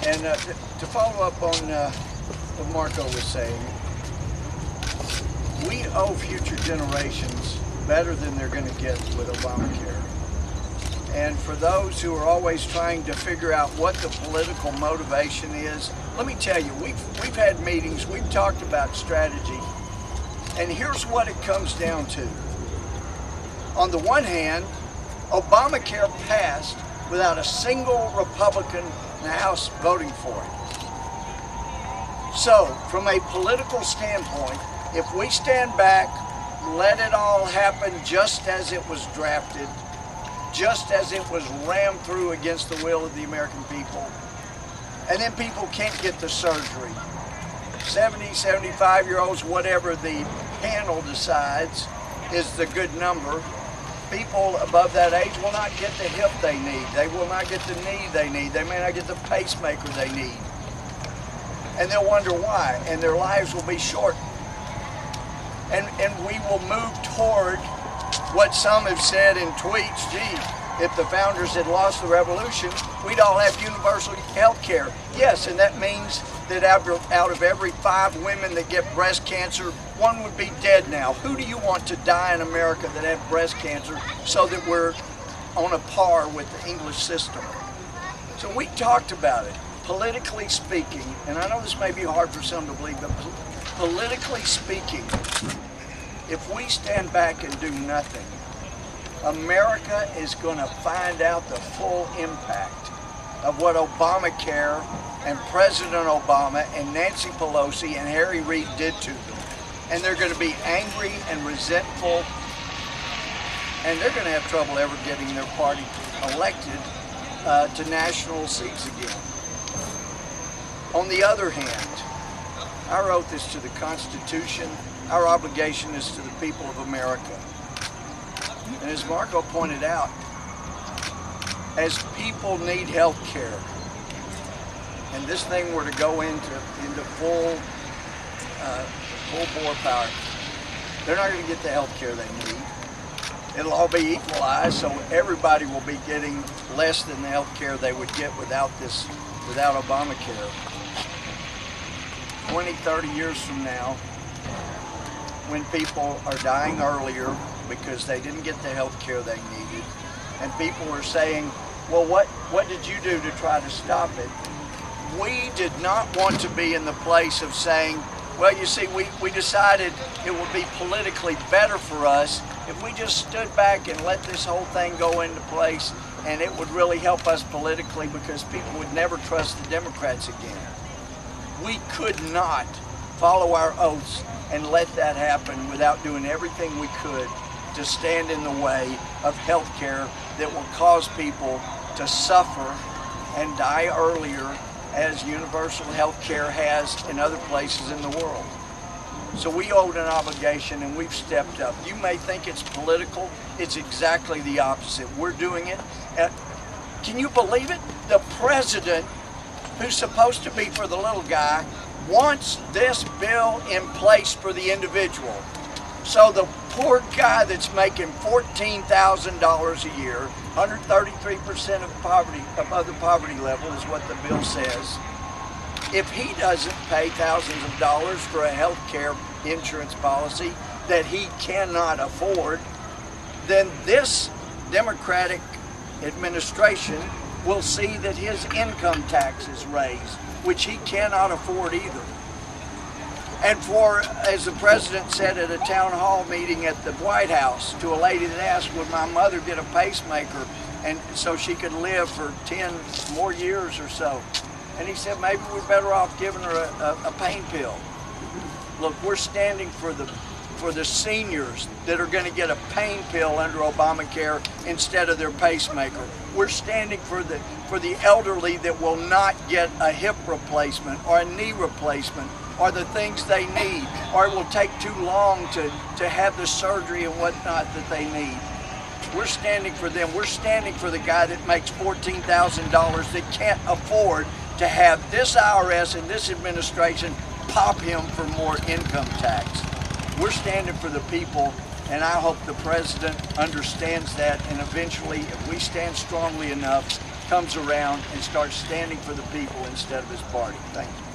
And to follow up on what Marco was saying, we owe future generations better than they're going to get with Obamacare. And for those who are always trying to figure out what the political motivation is, let me tell you, we've had meetings, we've talked about strategy, and here's what it comes down to. On the one hand, Obamacare passed without a single Republican in the House voting for it. So, from a political standpoint, if we stand back, let it all happen just as it was drafted, just as it was rammed through against the will of the American people, and then people can't get the surgery. 70, 75-year-olds, whatever the panel decides is the good number, people above that age will not get the hip they need. They will not get the knee they need. They may not get the pacemaker they need. And they'll wonder why, and their lives will be shortened. And we will move toward what some have said in tweets, gee, if the founders had lost the revolution, we'd all have universal health care. Yes, and that means that out of every 5 women that get breast cancer, 1 would be dead now. Who do you want to die in America that have breast cancer so that we're on a par with the English system? So we talked about it. Politically speaking, and I know this may be hard for some to believe, but politically speaking, if we stand back and do nothing, America is going to find out the full impact of what Obamacare and President Obama and Nancy Pelosi and Harry Reid did to them. And they're going to be angry and resentful, and they're going to have trouble ever getting their party elected to national seats again. On the other hand, our oath is to the Constitution, our obligation is to the people of America. And as Marco pointed out, as people need health care, and this thing were to go into full bore power, they're not going to get the health care they need. It'll all be equalized, so everybody will be getting less than the health care they would get without Obamacare. 20, 30 years from now, when people are dying earlier because they didn't get the health care they needed, and people are saying, well, what did you do to try to stop it? We did not want to be in the place of saying, well, you see, we decided it would be politically better for us if we just stood back and let this whole thing go into place, and it would really help us politically because people would never trust the Democrats again. We could not follow our oaths and let that happen without doing everything we could to stand in the way of health care that will cause people to suffer and die earlier, as universal health care has in other places in the world. So we owed an obligation, and we've stepped up. You may think it's political. It's exactly the opposite. We're doing it. Can you believe it? The president, who's supposed to be for the little guy, wants this bill in place for the individual. So the poor guy that's making $14,000 a year, 133% of poverty, above the poverty level is what the bill says. If he doesn't pay thousands of dollars for a health care insurance policy that he cannot afford, then this Democratic administration will see that his income tax is raised, which he cannot afford either. And as the president said at a town hall meeting at the White House to a lady that asked, would my mother get a pacemaker and so she could live for 10 more years or so? And he said, maybe we're better off giving her a pain pill. Look, we're standing for the seniors that are going to get a pain pill under Obamacare instead of their pacemaker. We're standing for the elderly that will not get a hip replacement or a knee replacement or the things they need, or it will take too long to have the surgery and whatnot that they need. We're standing for them. We're standing for the guy that makes $14,000 that can't afford to have this IRS and this administration pop him for more income tax. We're standing for the people, and I hope the president understands that, and eventually, if we stand strongly enough, comes around and starts standing for the people instead of his party. Thank you.